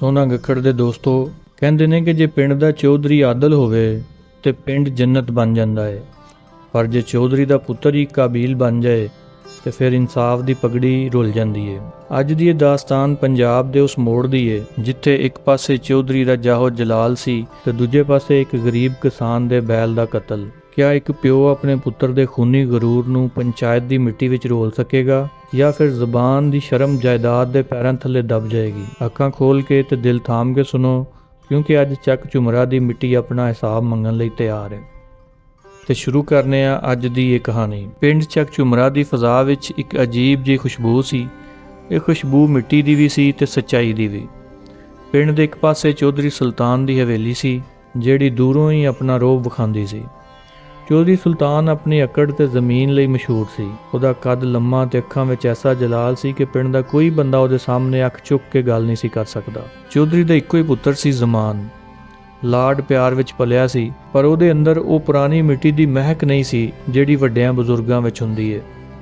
ਸੋਨਾ ਗੱਖੜ ਦੇ ਦੋਸਤੋ ਕਹਿੰਦੇ ਨੇ ਕਿ ਜੇ ਪਿੰਡ ਦਾ ਚੌਧਰੀ ਆਦਲ ਹੋਵੇ ਤੇ ਪਿੰਡ ਜੰਨਤ ਬਣ ਜਾਂਦਾ ਹੈ, ਪਰ ਜੇ ਚੌਧਰੀ ਦਾ ਪੁੱਤਰ ਹੀ ਕਾਬੀਲ ਬਣ ਜਾਏ ਤੇ ਫਿਰ ਇਨਸਾਫ ਦੀ ਪਗੜੀ ਰੁਲ ਜਾਂਦੀ ਹੈ। ਅੱਜ ਦੀ ਇਹ ਦਾਸਤਾਨ ਪੰਜਾਬ ਦੇ ਉਸ ਮੋੜ ਦੀ ਹੈ ਜਿੱਥੇ ਇੱਕ ਪਾਸੇ ਚੌਧਰੀ ਦਾ ਜਾਹੋ ਜਲਾਲ ਸੀ ਤੇ ਦੂਜੇ ਪਾਸੇ ਇੱਕ ਗਰੀਬ ਕਿਸਾਨ ਦੇ ਬੈਲ ਦਾ ਕਤਲ। ਕਿਆ ਇੱਕ ਪਿਓ ਆਪਣੇ ਪੁੱਤਰ ਦੇ ਖੂਨੀ ਗਰੂਰ ਨੂੰ ਪੰਚਾਇਤ ਦੀ ਮਿੱਟੀ ਵਿੱਚ ਰੋਲ ਸਕੇਗਾ ਜਾਂ ਫਿਰ ਜ਼ਬਾਨ ਦੀ ਸ਼ਰਮ ਜਾਇਦਾਦ ਦੇ ਪੈਰਾਂ ਥੱਲੇ ਦਬ ਜਾਏਗੀ? ਅੱਖਾਂ ਖੋਲ ਕੇ ਤੇ ਦਿਲ ਥਾਮ ਕੇ ਸੁਣੋ, ਕਿਉਂਕਿ ਅੱਜ ਚੱਕ ਝੁਮਰਾ ਦੀ ਮਿੱਟੀ ਆਪਣਾ ਹਿਸਾਬ ਮੰਗਣ ਲਈ ਤਿਆਰ ਹੈ। ਤੇ ਸ਼ੁਰੂ ਕਰਨੇ ਆ ਅੱਜ ਦੀ ਇਹ ਕਹਾਣੀ। ਪਿੰਡ ਚੱਕ ਝੁਮਰਾ ਦੀ ਫਜ਼ਾ ਵਿੱਚ ਇੱਕ ਅਜੀਬ ਜਿਹੀ ਖੁਸ਼ਬੂ ਸੀ। ਇਹ ਖੁਸ਼ਬੂ ਮਿੱਟੀ ਦੀ ਵੀ ਸੀ ਤੇ ਸੱਚਾਈ ਦੀ ਵੀ। ਪਿੰਡ ਦੇ ਇੱਕ ਪਾਸੇ ਚੌਧਰੀ ਸੁਲਤਾਨ ਦੀ ਹਵੇਲੀ ਸੀ ਜਿਹੜੀ ਦੂਰੋਂ ਹੀ ਆਪਣਾ ਰੋਹਬ ਵਿਖਾਉਂਦੀ ਸੀ। ਚੌਧਰੀ ਸੁਲਤਾਨ ਆਪਣੀ ਅਕੜ ਤੇ ਜ਼ਮੀਨ ਲਈ ਮਸ਼ਹੂਰ ਸੀ। ਉਹਦਾ ਕੱਦ ਲੰਮਾ ਤੇ ਅੱਖਾਂ ਵਿੱਚ ਐਸਾ ਜਲਾਲ ਸੀ ਕਿ ਪਿੰਡ ਦਾ ਕੋਈ ਬੰਦਾ ਉਹਦੇ ਸਾਹਮਣੇ ਅੱਖ ਚੁੱਕ ਕੇ ਗੱਲ ਨਹੀਂ ਸੀ ਕਰ ਸਕਦਾ। ਚੌਧਰੀ ਦਾ ਇੱਕੋ ਹੀ ਪੁੱਤਰ ਸੀ ਜ਼ਮਾਨ। ਲਾਡ ਪਿਆਰ ਵਿੱਚ ਪਲਿਆ ਸੀ, ਪਰ ਉਹਦੇ ਅੰਦਰ ਉਹ ਪੁਰਾਣੀ ਮਿੱਟੀ ਦੀ ਮਹਿਕ ਨਹੀਂ ਸੀ ਜਿਹੜੀ ਵੱਡਿਆਂ ਬਜ਼ੁਰਗਾਂ ਵਿੱਚ ਹੁੰਦੀ ਹੈ।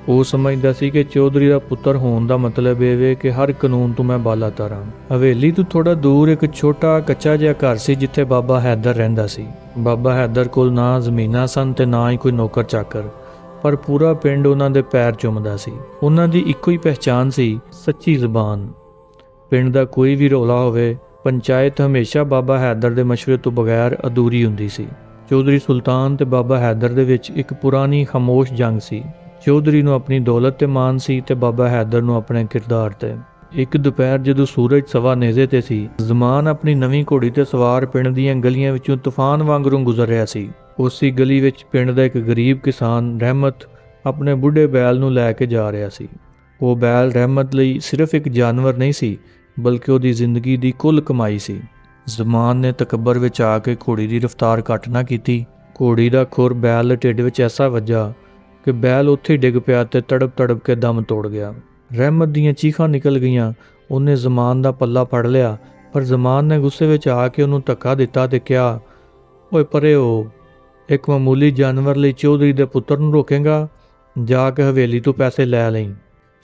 ਉਹ ਸਮਝਦਾ ਸੀ ਕਿ ਚੌਧਰੀ ਦਾ ਪੁੱਤਰ ਹੋਣ ਦਾ ਮਤਲਬ ਇਹ ਵੇ ਕਿ ਹਰ ਕਾਨੂੰਨ ਤੋਂ ਮੈਂ ਬਾਲਾ ਤਾਰਾਂ। ਹਵੇਲੀ ਤੋਂ ਥੋੜਾ ਦੂਰ ਇੱਕ ਛੋਟਾ ਕੱਚਾ ਜਿਹਾ ਘਰ ਸੀ ਜਿੱਥੇ ਬਾਬਾ ਹੈਦਰ ਰਹਿੰਦਾ ਸੀ। ਬਾਬਾ ਹੈਦਰ ਕੋਲ ਨਾ ਜ਼ਮੀਨਾਂ ਸਨ ਤੇ ਨਾ ਹੀ ਕੋਈ ਨੌਕਰ ਚਾਕਰ, ਪਰ ਪੂਰਾ ਪਿੰਡ ਉਹਨਾਂ ਦੇ ਪੈਰ ਚੁੰਮਦਾ ਸੀ। ਉਹਨਾਂ ਦੀ ਇੱਕੋ ਹੀ ਪਹਿਚਾਨ ਸੀ, ਸੱਚੀ ਜ਼ਬਾਨ। ਪਿੰਡ ਦਾ ਕੋਈ ਵੀ ਰੌਲਾ ਹੋਵੇ, ਪੰਚਾਇਤ ਹਮੇਸ਼ਾ ਬਾਬਾ ਹੈਦਰ ਦੇ ਮਸ਼ਵਰੇ ਤੋਂ ਬਗੈਰ ਅਧੂਰੀ ਹੁੰਦੀ ਸੀ। ਚੌਧਰੀ ਸੁਲਤਾਨ ਤੇ ਬਾਬਾ ਹੈਦਰ ਦੇ ਵਿੱਚ ਇੱਕ ਪੁਰਾਣੀ ਖਾਮੋਸ਼ ਜੰਗ ਸੀ। ਚੌਧਰੀ ਨੂੰ ਆਪਣੀ ਦੌਲਤ ਤੇ ਮਾਣ ਸੀ ਤੇ ਬਾਬਾ ਹੈਦਰ ਨੂੰ ਆਪਣੇ ਕਿਰਦਾਰ ਤੇ। ਇੱਕ ਦੁਪਹਿਰ ਜਦੋਂ ਸੂਰਜ ਸਵਾ ਨੇਜ਼ੇ ਤੇ ਸੀ, ਜ਼ਮਾਨ ਆਪਣੀ ਨਵੀਂ ਘੋੜੀ ਤੇ ਸਵਾਰ ਪਿੰਡ ਦੀਆਂ ਗਲੀਆਂ ਵਿੱਚੋਂ ਤੂਫਾਨ ਵਾਂਗਰੂ ਗੁਜ਼ਰ ਰਿਹਾ ਸੀ। ਉਸੇ ਗਲੀ ਵਿੱਚ ਪਿੰਡ ਦਾ ਇੱਕ ਗਰੀਬ ਕਿਸਾਨ ਰਹਿਮਤ ਆਪਣੇ ਬੁੱਢੇ ਬੈਲ ਨੂੰ ਲੈ ਕੇ ਜਾ ਰਿਹਾ ਸੀ। ਉਹ ਬੈਲ ਰਹਿਮਤ ਲਈ ਸਿਰਫ ਇੱਕ ਜਾਨਵਰ ਨਹੀਂ ਸੀ, ਬਲਕਿ ਉਹਦੀ ਜ਼ਿੰਦਗੀ ਦੀ ਕੁੱਲ ਕਮਾਈ ਸੀ। ਜ਼ਮਾਨ ਨੇ ਤਕੱਬਰ ਵਿੱਚ ਆ ਕੇ ਘੋੜੀ ਦੀ ਰਫ਼ਤਾਰ ਘੱਟ ਨਾ ਕੀਤੀ। ਘੋੜੀ ਦਾ ਖੁਰ ਬੈਲ ਦੇ ਢਿੱਡ ਵਿੱਚ ਐਸਾ ਵੱਜਾ ਕਿ ਬੈਲ ਉੱਥੇ ਡਿੱਗ ਪਿਆ ਤੇ ਤੜਪ ਤੜਪ ਕੇ ਦਮ ਤੋੜ ਗਿਆ। ਰਹਿਮਤ ਦੀਆਂ ਚੀਖਾਂ ਨਿਕਲ ਗਈਆਂ। ਉਹਨੇ ਜ਼ਮਾਨ ਦਾ ਪੱਲਾ ਫੜ ਲਿਆ, ਪਰ ਜ਼ਮਾਨ ਨੇ ਗੁੱਸੇ ਵਿੱਚ ਆ ਕੇ ਉਹਨੂੰ ਧੱਕਾ ਦਿੱਤਾ ਤੇ ਕਿਹਾ, ਓਏ ਪਰੇ ਹੋ, ਇੱਕ ਮਾਮੂਲੀ ਜਾਨਵਰ ਲਈ ਚੌਧਰੀ ਦੇ ਪੁੱਤਰ ਨੂੰ ਰੋਕੇਗਾ? ਜਾ ਕੇ ਹਵੇਲੀ ਤੋਂ ਪੈਸੇ ਲੈ ਲਈ।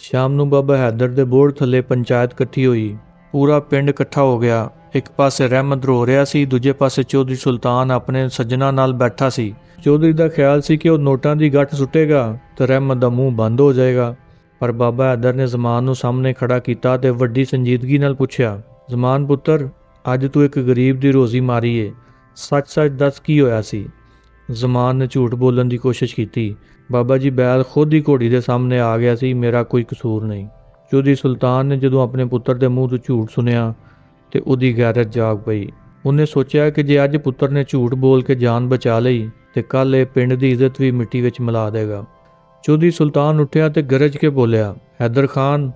ਸ਼ਾਮ ਨੂੰ ਬਾਬਾ ਹੈਦਰ ਦੇ ਬੋਰਡ ਥੱਲੇ ਪੰਚਾਇਤ ਇਕੱਠੀ ਹੋਈ। ਪੂਰਾ ਪਿੰਡ ਇਕੱਠਾ ਹੋ ਗਿਆ। ਇੱਕ ਪਾਸੇ ਰਹਿਮਤ ਰੋ ਰਿਹਾ ਸੀ, ਦੂਜੇ ਪਾਸੇ ਚੌਧਰੀ ਸੁਲਤਾਨ ਆਪਣੇ ਸੱਜਣਾ ਨਾਲ ਬੈਠਾ ਸੀ। ਚੌਧਰੀ ਦਾ ਖਿਆਲ ਸੀ ਕਿ ਉਹ ਨੋਟਾਂ ਦੀ ਗੱਠ ਸੁੱਟੇਗਾ ਤੇ ਰਹਿਮਤ ਦਾ ਮੂੰਹ ਬੰਦ ਹੋ ਜਾਏਗਾ, ਪਰ ਬਾਬਾ ਹੈਦਰ ਨੇ ਜ਼ਮਾਨ ਨੂੰ ਸਾਹਮਣੇ ਖੜਾ ਕੀਤਾ ਤੇ ਵੱਡੀ ਸੰਜੀਦਗੀ ਨਾਲ ਪੁੱਛਿਆ, ਜ਼ਮਾਨ ਪੁੱਤਰ, ਅੱਜ ਤੂੰ ਇੱਕ ਗਰੀਬ ਦੀ ਰੋਜ਼ੀ ਮਾਰੀ ਏ, ਸੱਚ-ਸੱਚ ਦੱਸ ਕੀ ਹੋਇਆ ਸੀ? ਜ਼ਮਾਨ ਨੇ ਝੂਠ ਬੋਲਣ ਦੀ ਕੋਸ਼ਿਸ਼ ਕੀਤੀ। ਬਾਬਾ ਜੀ, ਬੈਲ ਖੁਦ ਹੀ ਘੋੜੀ ਦੇ ਸਾਹਮਣੇ ਆ ਗਿਆ ਸੀ, ਮੇਰਾ ਕੋਈ ਕਸੂਰ ਨਹੀਂ। ਚੌਧਰੀ ਸੁਲਤਾਨ ਨੇ ਜਦੋਂ ਆਪਣੇ ਪੁੱਤਰ ਦੇ ਮੂੰਹ ਤੋਂ ਝੂਠ ਸੁਣਿਆ ਤੇ ਉਹਦੀ ਗੈਰਤ ਜਾਗ ਪਈ। ਉਹਨੇ ਸੋਚਿਆ ਕਿ ਜੇ ਅੱਜ ਪੁੱਤਰ ਨੇ ਝੂਠ ਬੋਲ ਕੇ ਜਾਨ ਬਚਾ ਲਈ ਤੇ ਕੱਲ ਇਹ ਪਿੰਡ ਦੀ ਇੱਜ਼ਤ ਵੀ ਮਿੱਟੀ ਵਿੱਚ ਮਿਲਾ ਦੇਗਾ। ਚੌਧਰੀ ਸੁਲਤਾਨ ਉੱਠਿਆ ਤੇ ਗਰਜ ਕੇ ਬੋਲਿਆ, ਹੈਦਰ ਖਾਨ,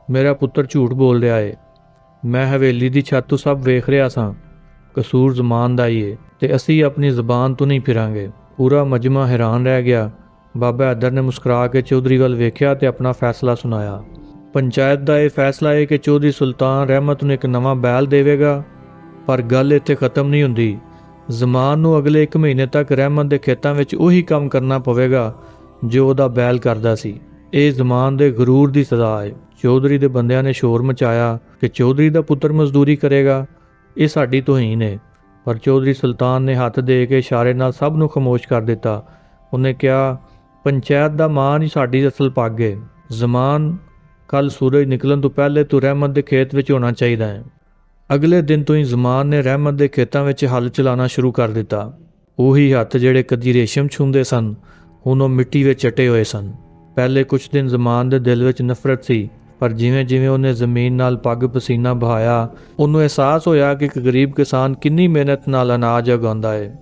ਮੇਰਾ ਪੁੱਤਰ ਝੂਠ ਬੋਲ ਰਿਹਾ ਏ। ਮੈਂ ਹਵੇਲੀ ਦੀ ਛੱਤ ਤੋਂ ਸਭ ਵੇਖ ਰਿਹਾ ਸਾਂ। ਕਸੂਰ ਜ਼ਮਾਨ ਦਾ ਹੀ ਏ ਤੇ ਅਸੀਂ ਆਪਣੀ ਜ਼ਬਾਨ ਤੋਂ ਨਹੀਂ ਫਿਰਾਂਗੇ। ਪੂਰਾ ਮਜਮਾ ਹੈਰਾਨ ਰਹਿ ਗਿਆ। ਬਾਬਾ ਹੈਦਰ ਨੇ ਮੁਸਕਰਾ ਕੇ ਚੌਧਰੀ ਵੱਲ ਵੇਖਿਆ ਤੇ ਆਪਣਾ ਫੈਸਲਾ ਸੁਣਾਇਆ। ਪੰਚਾਇਤ ਦਾ ਇਹ ਫੈਸਲਾ ਹੈ ਕਿ ਚੌਧਰੀ ਸੁਲਤਾਨ ਰਹਿਮਤ ਨੂੰ ਇੱਕ ਨਵਾਂ ਬੈਲ ਦੇਵੇਗਾ, ਪਰ ਗੱਲ ਇੱਥੇ ਖਤਮ ਨਹੀਂ ਹੁੰਦੀ। ਜ਼ਮਾਨ ਨੂੰ ਅਗਲੇ 1 ਮਹੀਨੇ ਤੱਕ ਰਹਿਮਤ ਦੇ ਖੇਤਾਂ ਵਿੱਚ ਉਹੀ ਕੰਮ ਕਰਨਾ ਪਵੇਗਾ ਜੋ ਉਹਦਾ ਬੈਲ ਕਰਦਾ ਸੀ। ਇਹ ਜ਼ਮਾਨ ਦੇ ਗਰੂਰ ਦੀ ਸਜ਼ਾ ਹੈ। ਚੌਧਰੀ ਦੇ ਬੰਦਿਆਂ ਨੇ ਸ਼ੋਰ ਮਚਾਇਆ ਕਿ ਚੌਧਰੀ ਦਾ ਪੁੱਤਰ ਮਜ਼ਦੂਰੀ ਕਰੇਗਾ, ਇਹ ਸਾਡੀ ਤੋਹੀਨ ਹੈ। ਪਰ ਚੌਧਰੀ ਸੁਲਤਾਨ ਨੇ ਹੱਥ ਦੇ ਕੇ ਇਸ਼ਾਰੇ ਨਾਲ ਸਭ ਨੂੰ ਖਾਮੋਸ਼ ਕਰ ਦਿੱਤਾ। ਉਹਨੇ ਕਿਹਾ, ਪੰਚਾਇਤ ਦਾ ਮਾਣ ਹੀ ਸਾਡੀ ਅਸਲ ਪੱਗ ਹੈ। ਜ਼ਮਾਨ, ਕੱਲ ਸੂਰਜ ਨਿਕਲਣ ਤੋਂ ਪਹਿਲੇ ਤੂੰ ਰਹਿਮਤ ਦੇ ਖੇਤ ਵਿੱਚ ਹੋਣਾ ਚਾਹੀਦਾ ਹੈ। ਅਗਲੇ ਦਿਨ ਤੋਂ ਹੀ ਜ਼ਮਾਨ ਨੇ ਰਹਿਮਤ ਦੇ ਖੇਤਾਂ ਵਿੱਚ ਹਲ ਚਲਾਉਣਾ ਸ਼ੁਰੂ ਕਰ ਦਿੱਤਾ। ਉਹੀ ਹੱਥ ਜਿਹੜੇ ਕਦੀ ਰੇਸ਼ਮ ਛੂੰਹਦੇ ਸਨ, ਹੁਣ ਉਹ ਮਿੱਟੀ ਵਿੱਚ ਚਟੇ ਹੋਏ ਸਨ। ਪਹਿਲੇ ਕੁਝ ਦਿਨ ਜ਼ਮਾਨ ਦੇ ਦਿਲ ਵਿੱਚ ਨਫ਼ਰਤ ਸੀ, ਪਰ ਜਿਵੇਂ ਜਿਵੇਂ ਉਹਨੇ ਜ਼ਮੀਨ ਨਾਲ ਪੱਗ ਪਸੀਨਾ ਬਹਾਇਆ, ਉਹਨੂੰ ਅਹਿਸਾਸ ਹੋਇਆ ਕਿ ਇੱਕ ਗਰੀਬ ਕਿਸਾਨ ਕਿੰਨੀ ਮਿਹਨਤ ਨਾਲ ਅਨਾਜ ਉਗਾਉਂਦਾ ਹੈ।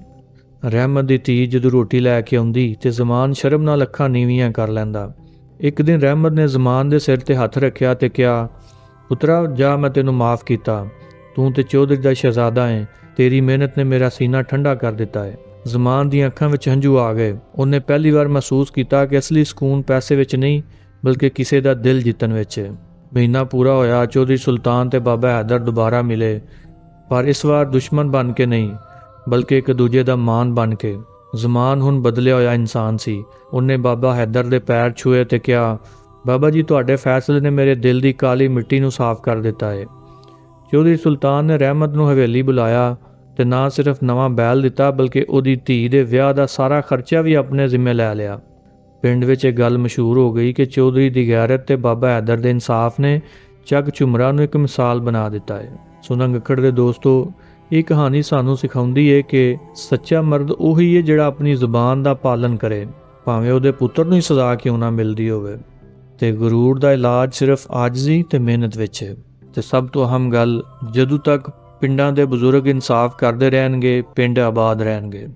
ਰਹਿਮਤ ਦੀ ਧੀ ਜਦੋਂ ਰੋਟੀ ਲੈ ਕੇ ਆਉਂਦੀ ਤੇ ਜ਼ਮਾਨ ਸ਼ਰਮ ਨਾਲ ਅੱਖਾਂ ਨੀਵੀਆਂ ਕਰ ਲੈਂਦਾ। ਇੱਕ ਦਿਨ ਰਹਿਮਤ ਨੇ ਜ਼ਮਾਨ ਦੇ ਸਿਰ ਤੇ ਹੱਥ ਰੱਖਿਆ ਤੇ ਕਿਹਾ, ਪੁੱਤਰਾ ਜਾ, ਮੈਂ ਤੈਨੂੰ ਮਾਫ਼ ਕੀਤਾ। ਤੂੰ ਤੇ ਚੌਧਰੀ ਦਾ ਸ਼ਹਿਜ਼ਾਦਾ ਹੈ। ਤੇਰੀ ਮਿਹਨਤ ਨੇ ਮੇਰਾ ਸੀਨਾ ਠੰਡਾ ਕਰ ਦਿੱਤਾ ਹੈ। ਜ਼ਮਾਨ ਦੀਆਂ ਅੱਖਾਂ ਵਿੱਚ ਹੰਝੂ ਆ ਗਏ। ਉਹਨੇ ਪਹਿਲੀ ਵਾਰ ਮਹਿਸੂਸ ਕੀਤਾ ਕਿ ਅਸਲੀ ਸਕੂਨ ਪੈਸੇ ਵਿੱਚ ਨਹੀਂ, ਬਲਕਿ ਕਿਸੇ ਦਾ ਦਿਲ ਜਿੱਤਣ ਵਿੱਚ ਹੈ। ਮਹੀਨਾ ਪੂਰਾ ਹੋਇਆ। ਚੌਧਰੀ ਸੁਲਤਾਨ ਤੇ ਬਾਬਾ ਹੈਦਰ ਦੁਬਾਰਾ ਮਿਲੇ, ਪਰ ਇਸ ਵਾਰ ਦੁਸ਼ਮਣ ਬਣ ਕੇ ਨਹੀਂ, ਬਲਕਿ ਇੱਕ ਦੂਜੇ ਦਾ ਮਾਣ ਬਣ ਕੇ। ਜ਼ਮਾਨ ਹੁਣ ਬਦਲਿਆ ਹੋਇਆ ਇਨਸਾਨ ਸੀ। ਉਹਨੇ ਬਾਬਾ ਹੈਦਰ ਦੇ ਪੈਰ ਛੂਏ ਤੇ ਕਿਹਾ, ਬਾਬਾ ਜੀ, ਤੁਹਾਡੇ ਫੈਸਲੇ ਨੇ ਮੇਰੇ ਦਿਲ ਦੀ ਕਾਲੀ ਮਿੱਟੀ ਨੂੰ ਸਾਫ਼ ਕਰ ਦਿੱਤਾ ਹੈ। ਚੌਧਰੀ ਸੁਲਤਾਨ ਨੇ ਰਹਿਮਤ ਨੂੰ ਹਵੇਲੀ ਬੁਲਾਇਆ ਤੇ ਨਾ ਸਿਰਫ ਨਵਾਂ ਬੈਲ ਦਿੱਤਾ ਬਲਕਿ ਉਹਦੀ ਧੀ ਦੇ ਵਿਆਹ ਦਾ ਸਾਰਾ ਖਰਚਾ ਵੀ ਆਪਣੇ ਜ਼ਿੰਮੇ ਲੈ ਲਿਆ। ਪਿੰਡ ਵਿੱਚ ਇਹ ਗੱਲ ਮਸ਼ਹੂਰ ਹੋ ਗਈ ਕਿ ਚੌਧਰੀ ਦੀ ਗੈਰਤ ਤੇ ਬਾਬਾ ਹੈਦਰ ਦੇ ਇਨਸਾਫ ਨੇ ਚੱਕ ਝੁਮਰਾ ਨੂੰ ਇੱਕ ਮਿਸਾਲ ਬਣਾ ਦਿੱਤਾ ਹੈ। ਸੋ ਨੰਗਖੜ ਦੇ ਦੋਸਤੋ, ਇਹ ਕਹਾਣੀ ਸਾਨੂੰ ਸਿਖਾਉਂਦੀ ਹੈ ਕਿ ਸੱਚਾ ਮਰਦ ਉਹੀ ਹੈ ਜਿਹੜਾ ਆਪਣੀ ਜ਼ੁਬਾਨ ਦਾ ਪਾਲਨ ਕਰੇ, ਭਾਵੇਂ ਉਹਦੇ ਪੁੱਤਰ ਨੂੰ ਹੀ ਸਜ਼ਾ ਕਿਉਂ ਨਾ ਮਿਲਦੀ ਹੋਵੇ। ਤੇ ਗਰੂਰ ਦਾ ਇਲਾਜ ਸਿਰਫ ਆਜਜ਼ੀ ਤੇ ਮਿਹਨਤ ਵਿੱਚ ਹੈ। ਤੇ ਸਭ ਤੋਂ ਅਹਿਮ ਗੱਲ, ਜਦੋਂ ਤੱਕ ਪਿੰਡਾਂ ਦੇ ਬਜ਼ੁਰਗ ਇਨਸਾਫ ਕਰਦੇ ਰਹਿਣਗੇ, ਪਿੰਡ ਆਬਾਦ ਰਹਿਣਗੇ।